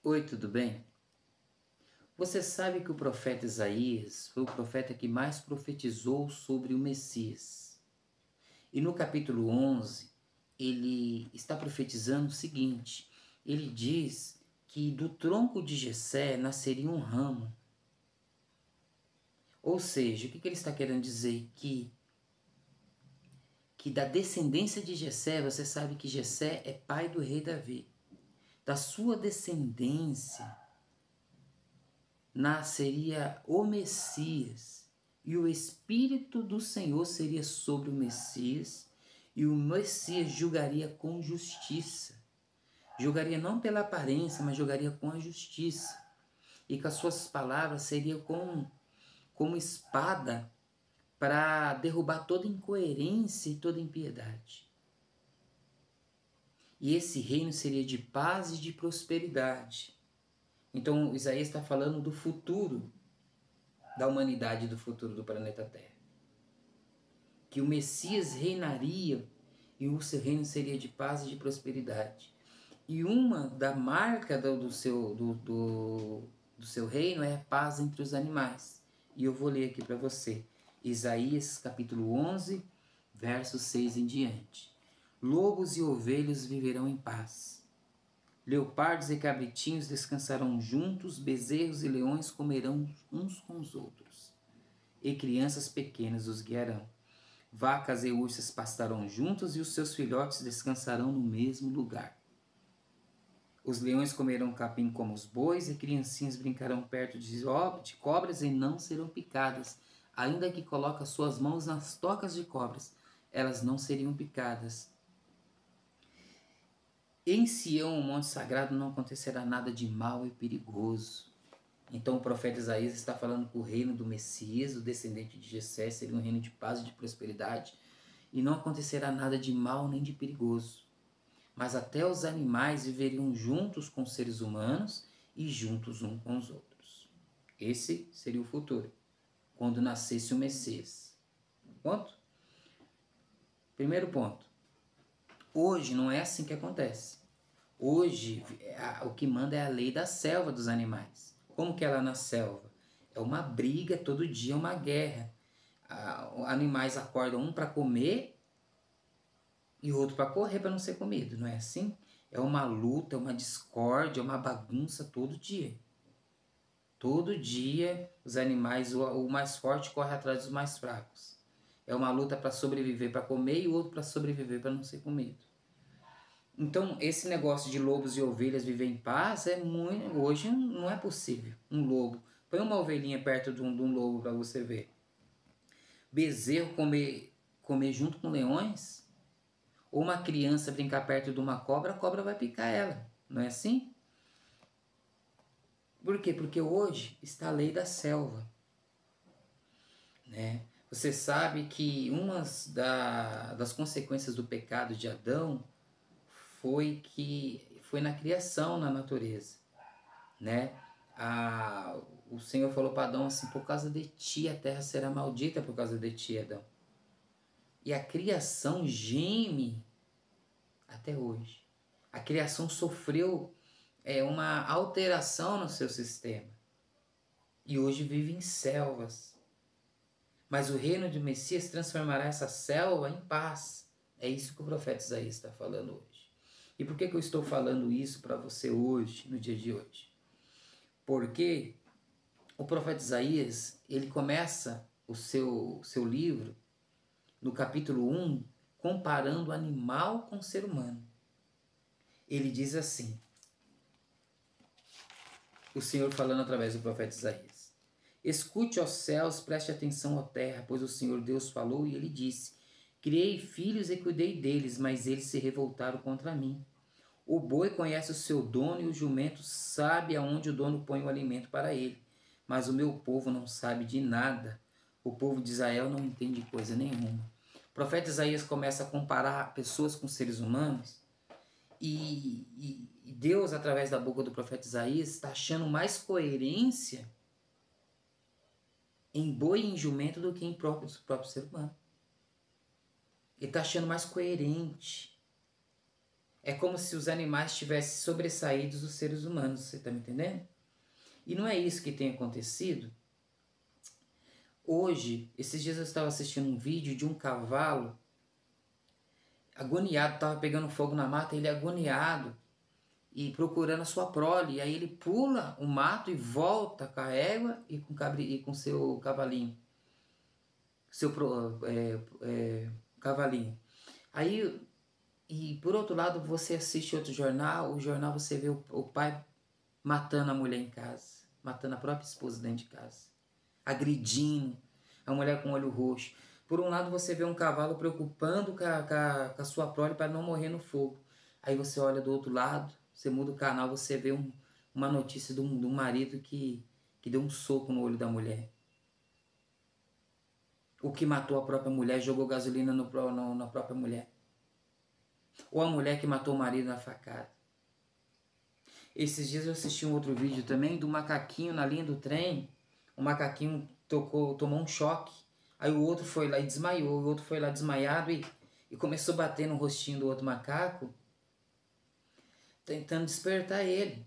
Oi, tudo bem? Você sabe que o profeta Isaías foi o profeta que mais profetizou sobre o Messias. E no capítulo 11, ele está profetizando o seguinte: ele diz que do tronco de Jessé nasceria um ramo. Ou seja, o que ele está querendo dizer? Que da descendência de Jessé, você sabe que Jessé é pai do rei Davi. Da sua descendência nasceria o Messias, e o Espírito do Senhor seria sobre o Messias, e o Messias julgaria com justiça. Julgaria não pela aparência, mas julgaria com a justiça. E com as suas palavras seria como espada para derrubar toda incoerência e toda impiedade. E esse reino seria de paz e de prosperidade. Então Isaías está falando do futuro da humanidade, do futuro do planeta Terra. Que o Messias reinaria e o seu reino seria de paz e de prosperidade. E uma da marca do seu reino é a paz entre os animais. E eu vou ler aqui para você. Isaías capítulo 11, verso 6 em diante. Lobos e ovelhas viverão em paz. Leopardos e cabritinhos descansarão juntos, bezerros e leões comerão uns com os outros, e crianças pequenas os guiarão. Vacas e ursas pastarão juntos, e os seus filhotes descansarão no mesmo lugar. Os leões comerão capim como os bois, e criancinhas brincarão perto de cobras e não serão picadas. Ainda que coloque suas mãos nas tocas de cobras, elas não seriam picadas. Em Sião, o monte sagrado, não acontecerá nada de mal e perigoso. Então o profeta Isaías está falando que o reino do Messias, o descendente de Jessé, seria um reino de paz e de prosperidade, e não acontecerá nada de mal nem de perigoso. Mas até os animais viveriam juntos com os seres humanos e juntos uns com os outros. Esse seria o futuro, quando nascesse o Messias. Ponto? Primeiro ponto. Hoje não é assim que acontece. Hoje o que manda é a lei da selva dos animais. Como que é lá na selva? É uma briga, todo dia é uma guerra. Animais acordam um para comer e o outro para correr para não ser comido, não é assim? É uma luta, é uma discórdia, é uma bagunça todo dia. Todo dia os animais, o mais forte corre atrás dos mais fracos. É uma luta para sobreviver, para comer, e o outro para sobreviver, para não ser comido. Então, esse negócio de lobos e ovelhas viver em paz hoje não é possível. Um lobo. Põe uma ovelhinha perto de um lobo para você ver. Bezerro comer junto com leões? Ou uma criança brincar perto de uma cobra, a cobra vai picar ela. Não é assim? Por quê? Porque hoje está a lei da selva. Né? Você sabe que uma das consequências do pecado de Adão foi na criação, na natureza, né? O Senhor falou para Adão assim: por causa de ti a terra será maldita, por causa de ti, Adão. E a criação geme até hoje. A criação sofreu uma alteração no seu sistema e hoje vive em selvas. Mas o reino de Messias transformará essa selva em paz. É isso que o profeta Isaías está falando hoje. E por que eu estou falando isso para você hoje, no dia de hoje? Porque o profeta Isaías, ele começa o seu livro, no capítulo 1, comparando o animal com o ser humano. Ele diz assim, o Senhor falando através do profeta Isaías: escute, ó céus, preste atenção, ó terra, pois o Senhor Deus falou e ele disse: criei filhos e cuidei deles, mas eles se revoltaram contra mim. O boi conhece o seu dono e o jumento sabe aonde o dono põe o alimento para ele. Mas o meu povo não sabe de nada. O povo de Israel não entende coisa nenhuma. O profeta Isaías começa a comparar pessoas com seres humanos e Deus, através da boca do profeta Isaías, está achando mais coerência em boi e em jumento do que em próprio ser humano. Ele está achando mais coerente. É como se os animais tivessem sobressaídos dos seres humanos, você está me entendendo? E não é isso que tem acontecido. Hoje, esses dias eu estava assistindo um vídeo de um cavalo agoniado, estava pegando fogo na mata, ele agoniado e procurando a sua prole. E aí ele pula o mato e volta com a égua e com seu cavalinho. Cavalinho. Aí, e por outro lado, você assiste outro jornal, o jornal você vê o pai matando a mulher em casa, matando a própria esposa dentro de casa, agredindo a mulher com o olho roxo. Por um lado você vê um cavalo preocupando com a sua prole para não morrer no fogo. Aí você olha do outro lado, você muda o canal, você vê uma notícia de um marido que deu um soco no olho da mulher. O que matou a própria mulher, jogou gasolina na própria mulher. Ou a mulher que matou o marido na facada. Esses dias eu assisti um outro vídeo também do macaquinho na linha do trem. O macaquinho tomou um choque. Aí o outro foi lá e desmaiou. O outro foi lá desmaiado e começou a bater no rostinho do outro macaco, tentando despertar ele.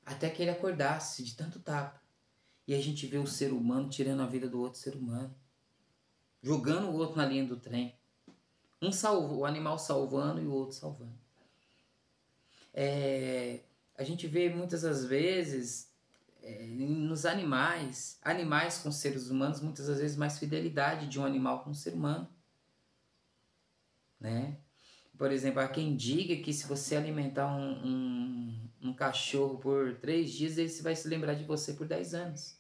Até que ele acordasse de tanto tapa. E a gente vê o ser humano tirando a vida do outro ser humano. Jogando o outro na linha do trem. O animal salvando e o outro salvando. A gente vê muitas das vezes nos animais com seres humanos, muitas das vezes mais fidelidade de um animal com um ser humano, né? Por exemplo, há quem diga que se você alimentar um cachorro por 3 dias, ele vai se lembrar de você por 10 anos.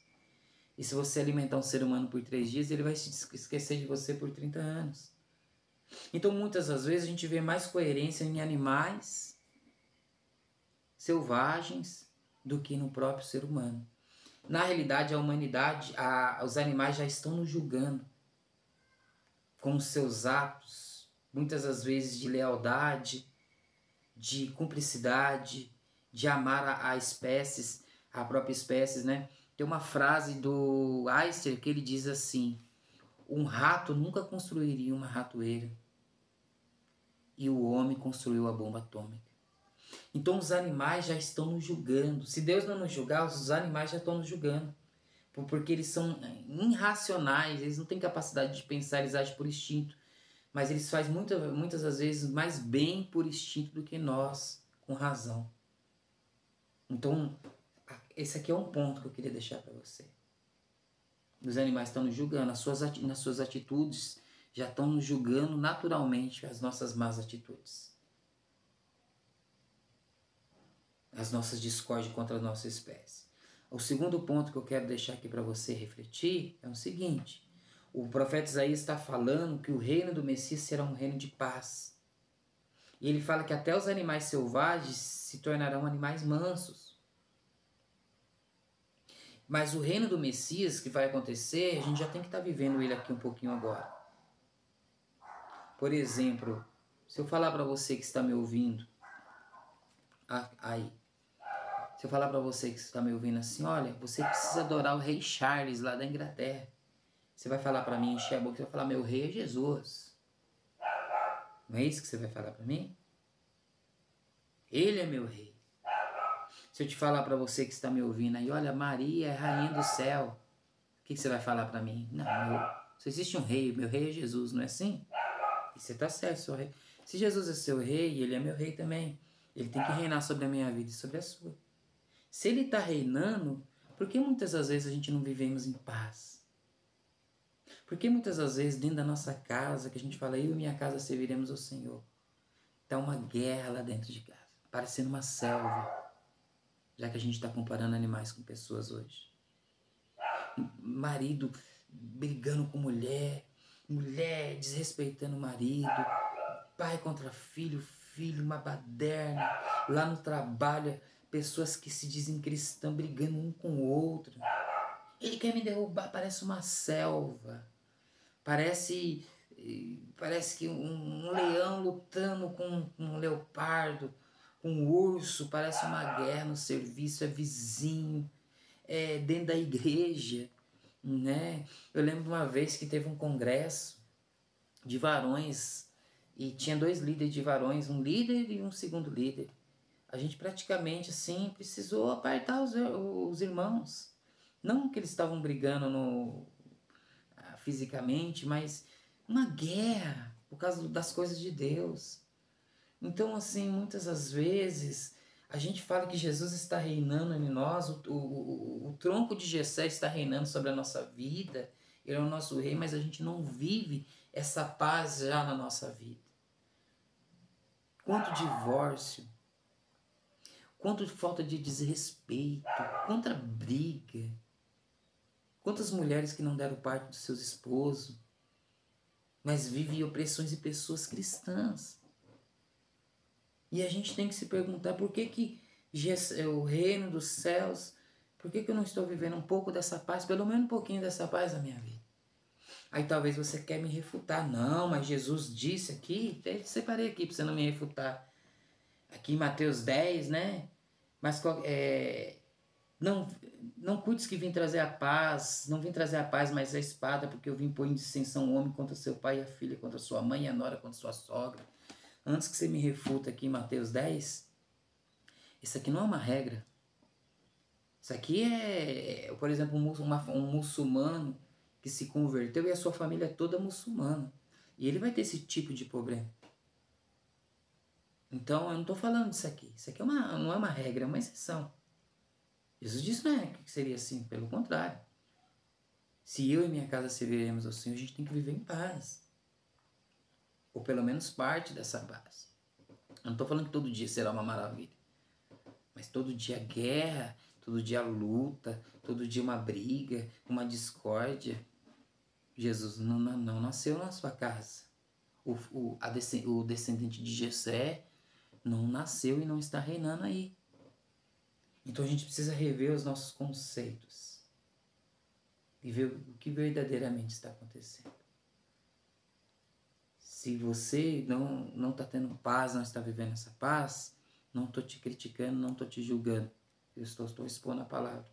E se você alimentar um ser humano por 3 dias, ele vai se esquecer de você por 30 anos. Então, muitas das vezes, a gente vê mais coerência em animais selvagens do que no próprio ser humano. Na realidade, a humanidade, os animais já estão nos julgando com os seus atos, muitas das vezes de lealdade, de cumplicidade, de amar a própria espécie, né? Tem uma frase do Einstein que ele diz assim: um rato nunca construiria uma ratoeira e o homem construiu a bomba atômica. Então os animais já estão nos julgando. Se Deus não nos julgar, os animais já estão nos julgando. Porque eles são irracionais, eles não têm capacidade de pensar, eles agem por instinto. Mas eles fazem muitas das vezes mais bem por instinto do que nós, com razão. Então, esse aqui é um ponto que eu queria deixar para você. Os animais estão nos julgando, nas suas atitudes já estão nos julgando naturalmente as nossas más atitudes. As nossas discórdias contra a nossa espécie. O segundo ponto que eu quero deixar aqui para você refletir é o seguinte: o profeta Isaías está falando que o reino do Messias será um reino de paz. E ele fala que até os animais selvagens se tornarão animais mansos. Mas o reino do Messias que vai acontecer, a gente já tem que estar vivendo ele aqui um pouquinho agora. Por exemplo, se eu falar para você que está me ouvindo, aí, se eu falar para você que está me ouvindo assim, olha, você precisa adorar o rei Charles lá da Inglaterra. Você vai falar para mim, encher a boca, você vai falar, meu rei é Jesus. Não é isso que você vai falar para mim? Ele é meu rei. Se eu te falar para você que está me ouvindo aí, olha, Maria é rainha do céu, o que você vai falar para mim? Não, só existe um rei, meu rei é Jesus, não é assim? E você está certo, seu rei. Se Jesus é seu rei, ele é meu rei também. Ele tem que reinar sobre a minha vida e sobre a sua. Se ele está reinando, por que muitas das vezes a gente não vivemos em paz? Por que muitas das vezes dentro da nossa casa, que a gente fala, eu e minha casa serviremos ao Senhor, está uma guerra lá dentro de casa, parecendo uma selva, já que a gente está comparando animais com pessoas hoje. Marido brigando com mulher, mulher desrespeitando o marido, pai contra filho, filho uma baderna, lá no trabalho, pessoas que se dizem cristãs brigando um com o outro. Ele quer me derrubar, parece uma selva. Parece que um leão lutando com um leopardo, com um urso, parece uma guerra no serviço, é vizinho, é dentro da igreja, né? Eu lembro de uma vez que teve um congresso de varões e tinha 2 líderes de varões, um líder e um segundo líder. A gente praticamente, assim, precisou apartar os irmãos. Não que eles estavam brigando fisicamente, mas uma guerra por causa das coisas de Deus. Então, assim, muitas das vezes a gente fala que Jesus está reinando em nós, o tronco de Jessé está reinando sobre a nossa vida, ele é o nosso rei, mas a gente não vive essa paz já na nossa vida. Quanto divórcio, quanto falta de desrespeito, quanta briga, quantas mulheres que não deram parte dos seus esposos, mas vivem opressões de pessoas cristãs. E a gente tem que se perguntar por que o reino dos céus, por que eu não estou vivendo um pouco dessa paz, pelo menos um pouquinho dessa paz na minha vida? Aí talvez você quer me refutar. Não, mas Jesus disse aqui, até separei aqui para você não me refutar. Aqui em Mateus 10, né? Mas não, não cuides que vim trazer a paz, não vim trazer a paz, mas a espada, porque eu vim pôr em dissensão o homem contra seu pai e a filha, contra sua mãe e a nora contra sua sogra. Antes que você me refuta aqui em Mateus 10, isso aqui não é uma regra. Isso aqui por exemplo, um muçulmano que se converteu e a sua família é toda muçulmana. E ele vai ter esse tipo de problema. Então, eu não estou falando disso aqui. Isso aqui não é uma regra, é uma exceção. Jesus disse não é que seria assim, pelo contrário. Se eu e minha casa serviremos ao Senhor, a gente tem que viver em paz. Ou pelo menos parte dessa paz. Eu não estou falando que todo dia será uma maravilha. Mas todo dia guerra, todo dia luta, todo dia uma briga, uma discórdia. Jesus não nasceu na sua casa. O descendente de Jessé não nasceu e não está reinando aí. Então a gente precisa rever os nossos conceitos e ver o que verdadeiramente está acontecendo. Se você não está tendo paz, não está vivendo essa paz, não estou te criticando, não estou te julgando. Eu estou expondo a palavra.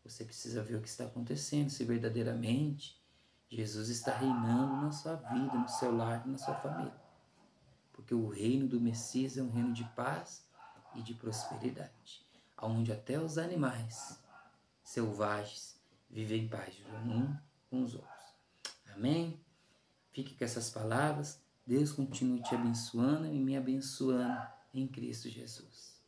Você precisa ver o que está acontecendo, se verdadeiramente Jesus está reinando na sua vida, no seu lar, na sua família. Porque o reino do Messias é um reino de paz e de prosperidade, onde até os animais selvagens vivem em paz um com os outros. Amém? Fique com essas palavras. Deus continue te abençoando e me abençoando em Cristo Jesus.